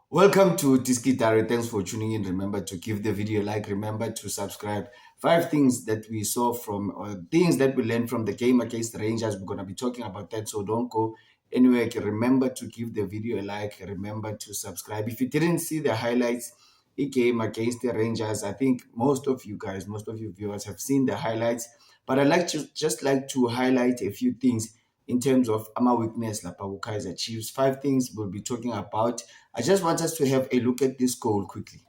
Welcome to Tiskitare. Thanks for tuning in. Remember to give the video a like. Remember to subscribe. 5 things that we saw from, or things that we learned from the game against the Rangers. We're going to be talking about that, so don't go anywhere. Remember to give the video a like. Remember to subscribe. If you didn't see the highlights, the game against the Rangers, I think most of you viewers have seen the highlights. But I'd like to like to highlight a few things in terms of our weakness, Lapa Kaizer Chiefs. 5 things we'll be talking about. I just want us to have a look at this goal quickly.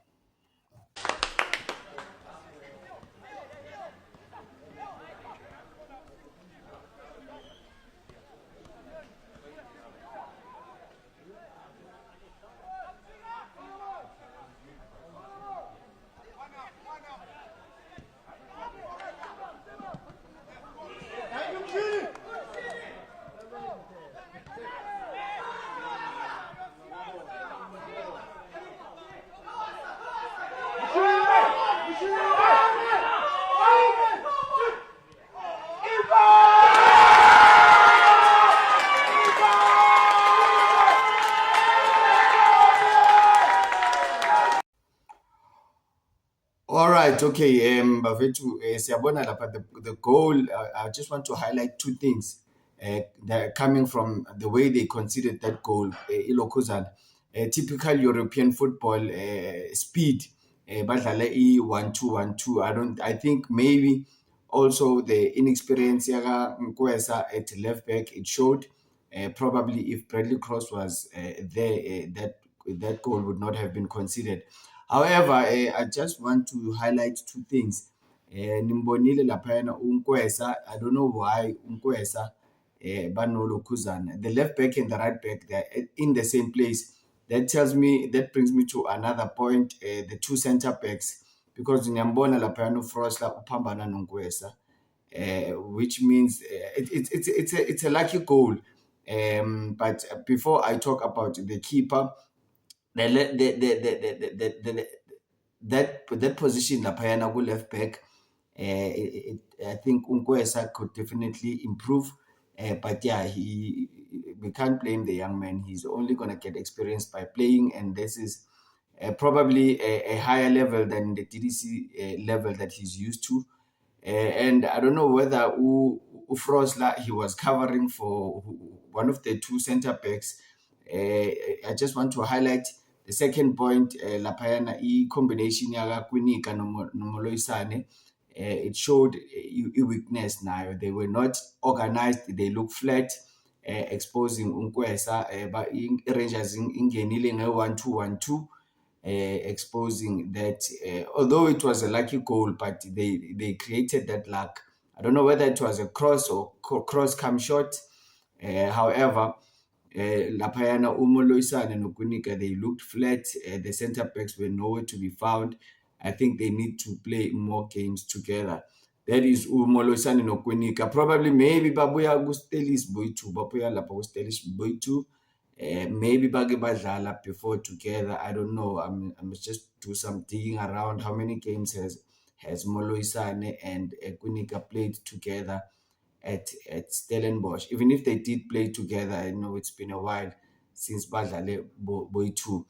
All right, okay. Bafethu, siyabona lapha the goal. I just want to highlight 2 things that are coming from the way they considered that goal. Ilokhuzana, typical European football speed. Badlala 1-2-1-2. I think maybe also the inexperience yaga Nkwesa at left back. It showed. Probably if Bradley Cross was there, that goal would not have been considered. However, I just want to highlight 2 things. Nimbonile laphayana uNkwesa. I don't know why uNkwesa banolokhuzana. The left back and the right back, they're in the same place. That brings me to another point. The 2 center backs, because Nyambona laphayana uFrosler uphambana noNkwesa, which means it's a lucky goal. But before I talk about the keeper, that position laphayana ku left back, I think uNkwesa could definitely improve. But yeah, we can't blame the young man. He's only gonna get experience by playing, and this is probably a higher level than the TDC level that he's used to. And I don't know whether Frosler, he was covering for one of the 2 center backs. I just want to highlight the second point. Laphayana combination yaga Kwinika noMoloisane. It showed a weakness now. They were not organized. They look flat, exposing Nkwesa. But Rangers ingenile 1-2-1-2. Exposing that, although it was a lucky goal, but they created that luck. I don't know whether it was a cross or cross come short. However, laphayana uMoloisane noKwinika, they looked flat. The center backs were nowhere to be found. I think they need to play more games together. That is uMoloisane noKwinika. Probably maybe babuya kuStelis Boytu, babuya lapha kuStelis Boytu. Maybe bake badlala before together. I don't know. I must just do some digging around. How many games has Moloisane and Kwinika played together at Stellenbosch? Even if they did play together, I know it's been a while since badlale Boytu.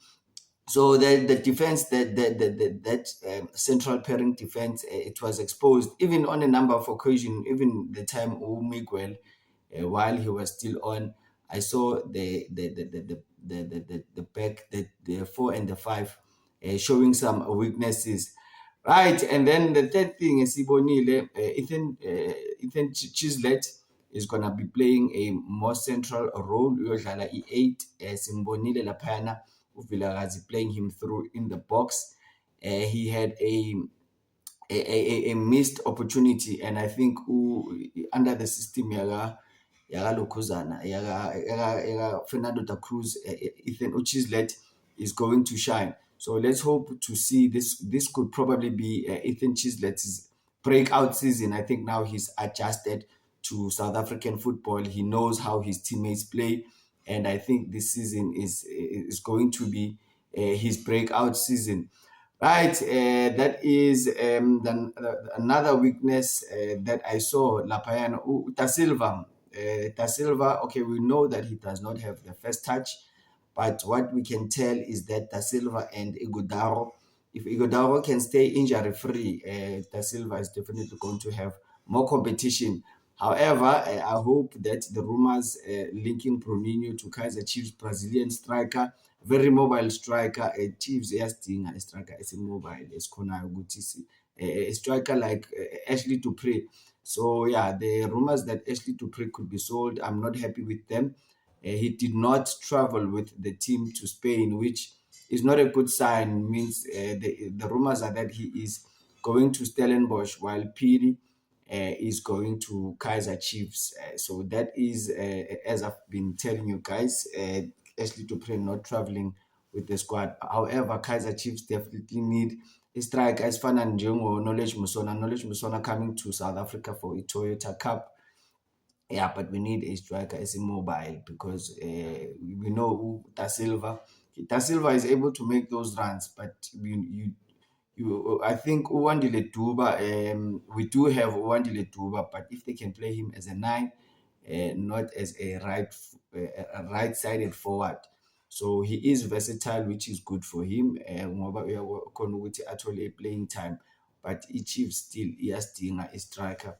So the defense, that central pairing defense, it was exposed even on a number of occasions. Even the time Miguel, while he was still on, I saw the back, the 4 and the 5, showing some weaknesses, right? And then the third thing is Ibonile, Ethan Chislett is gonna be playing a more central role. Uyodlala i-8, Simbonile laphayana uVilakazi playing him through in the box. He had a missed opportunity, and I think under the system yaga Lokhuzana, yaga Fernando da Cruz, Ethan Chislett is going to shine. So let's hope to see this. This could probably be Ethan Chislett's breakout season. I think now he's adjusted to South African football. He knows how his teammates play, and I think this season is going to be his breakout season. Right, that is then another weakness that I saw. Lapayana Da Silva, Da Silva, okay, we know that he does not have the first touch, but what we can tell is that Da Silva and Ighodaro, if Ighodaro can stay injury free, Da Silva is definitely going to have more competition. However, I hope that the rumors linking Bruninho to Kaiser Chiefs Brazilian striker, very mobile striker, Chiefs iyadinga a striker esimobile esikhonayo ukuthi a striker like Ashley Dupree. So yeah, the rumors that Ashley Dupree could be sold, I'm not happy with them. He did not travel with the team to Spain, which is not a good sign. Means the rumors are that he is going to Stellenbosch while Piri is going to Kaiser Chiefs. So that is, as I've been telling you guys, Ashley Dupree not traveling with the squad. However, Kaiser Chiefs definitely need a striker esifana njengo-Knowledge Musona. Knowledge Musona coming to South Africa for a Toyota Cup. Yeah, but we need a striker as immobile because we know Da Silva. Da Silva is able to make those runs, but I think Uwandile Duba, we do have Uwandile Duba, but if they can play him as a nine, not as a right-sided forward. So he is versatile, which is good for him. Ngoba uyakhona ukuthi athole playing time, but i-Chiefs still iyadinga a striker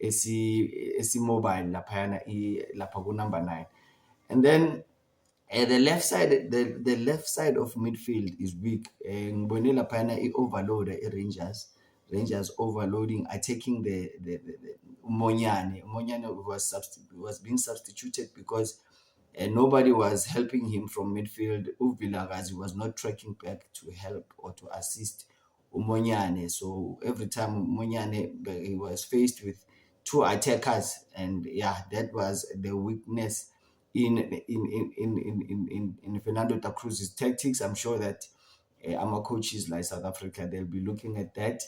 esimobile lapha ku-number 9. And then the left side of midfield is weak. Ngibone laphana i-overload Rangers overloading, attacking the Umonyane. Umonyane was being substituted because nobody was helping him from midfield. Uvilakazi was not tracking back to help or to assist Umonyane. So every time Umonyane he was faced with two attackers, and yeah, that was the weakness in Fernando da Cruz's tactics. I'm sure that our coaches like South Africa, they'll be looking at that,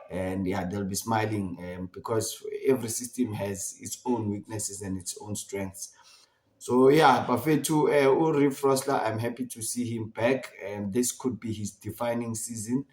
and yeah, they'll be smiling because every system has its own weaknesses and its own strengths. So yeah, Bafethu Uri Frosler, I'm happy to see him back, and this could be his defining season.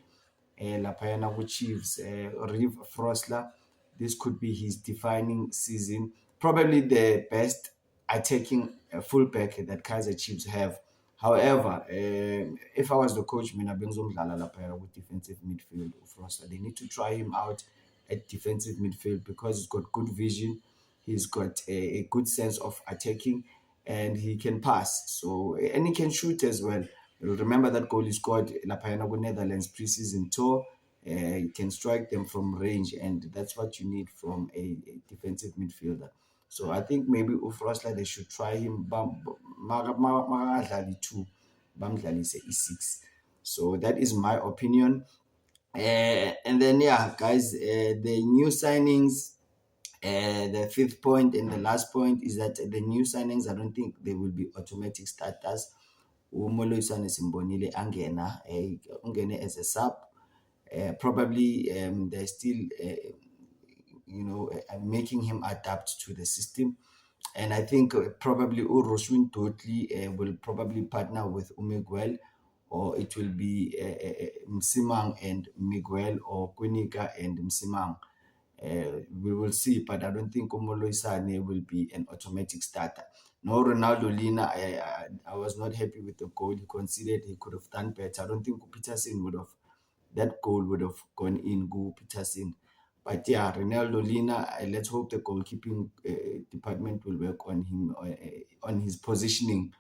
Laphayana Chiefs, Reeve Frosler, this could be his defining season. Probably the best attacking fullback that Kaiser Chiefs have. However, if I was the coach, mina bengizomdlala laphaya with defensive midfield Frosler. They need to try him out at defensive midfield because he's got good vision, he's got a good sense of attacking, and he can pass. So and he can shoot as well. Remember that goal he scored laphayana ku-Netherlands preseason tour. You can strike them from range, and that's what you need from a defensive midfielder. So I think maybe Ufrosla, they should try him. Makadlali 2, bamdlalise i-6. So that is my opinion. And then yeah, guys, the new signings. The fifth point and the last point is that the new signings, I don't think they will be automatic starters. Umoloisane Simbonile angena, ungene as a sub. Probably they're still, making him adapt to the system. And I think probably Uroswin Totally will probably partner with Umiguel, or it will be Msimang and Miguel, or Kwinika and Msimang. We will see, but I don't think Umoloisane will be an automatic starter. No, Ronaldo Lina, I was not happy with the goal he conceded. He could have done better. I don't think Peterson that goal would have gone in, Go Peterson. But yeah, Ronaldo Lina, let's hope the goalkeeping department will work on him, on his positioning.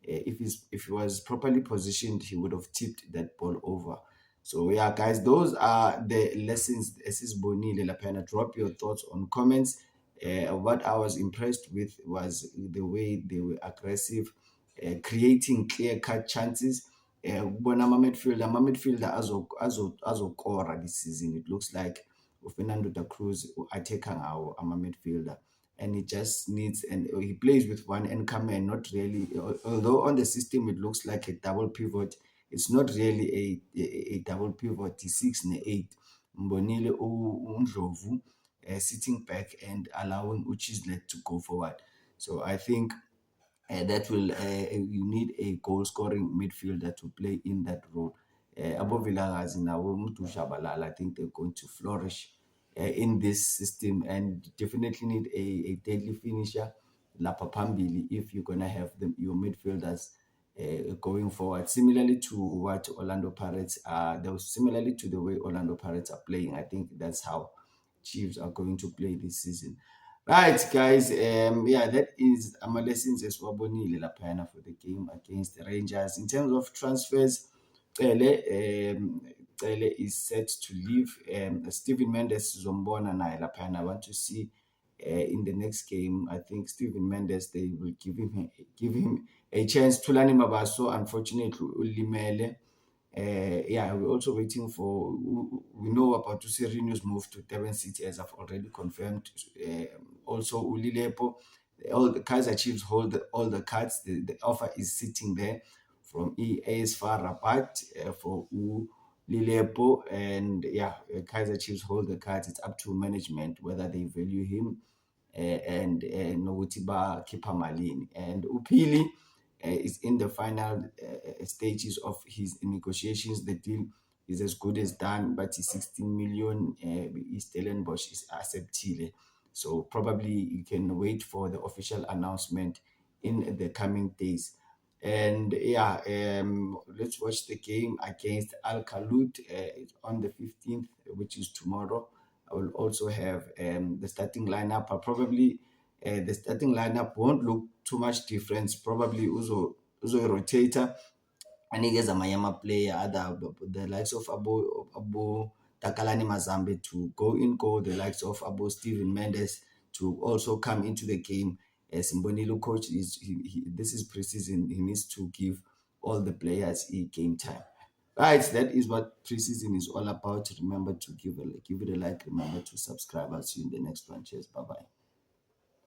If he was properly positioned, he would have tipped that ball over. So yeah, guys, those are the lessons. Sis Bonile Lapena. Drop your thoughts on comments. What I was impressed with was the way they were aggressive, creating clear-cut chances. When I'm a midfielder azokora this season. It looks like Fernando da Cruz attacking our midfielder, and he just needs, and he plays with one anchorman, and not really. Although on the system it looks like a double pivot, it's not really a double pivot. The 6 and 8. Mbonile Undlovu sitting back and allowing Uchislet to go forward. So I think that will you need a goal scoring midfielder to play in that role. Abo Vilakazi nawo umuntu Shabalala, I think they're going to flourish in this system, and definitely need a deadly finisher lapha phambili if you're gonna have your midfielders going forward. Similarly to what Orlando Pirates are, similarly to the way Orlando Pirates are playing. I think that's how Chiefs are going to play this season. Right, guys. Yeah, that is lessons esiwabonile laphayana for the game against the Rangers. In terms of transfers, Cele is set to leave. Steven Mendes Zombona naye laphayana. I want to see in the next game. I think Steven Mendes, they will give him a chance. Thulani Mabaso, unfortunately, ulimele. Yeah, we're also waiting for. We know about Usirino's move to Durban City, as I've already confirmed. Also, Ulilepo, all the Kaiser Chiefs hold all the cards. The offer is sitting there from AS FAR Rabat for Ulilepo, and yeah, Kaiser Chiefs hold the cards. It's up to management whether they value him and nokuthi bakhipha malini. And Upili is in the final stages of his negotiations. The deal is as good as done, but 16 million Stellenbosch is acceptile. So probably you can wait for the official announcement in the coming days. And yeah, let's watch the game against Al Khalud on the 15th, which is tomorrow. I will also have the starting lineup. Probably the starting lineup won't look too much difference. Probably Uzo rotator. Anikeza amanye player, other the likes of Abo Takalani Mazambe to go in goal, the likes of Abo Steven Mendes to also come into the game. As Mbonilo coach this is preseason. He needs to give all the players a game time. Right, that is what preseason is all about. Remember to give it a like. Remember to subscribe. I'll see you in the next one. Cheers. Bye bye.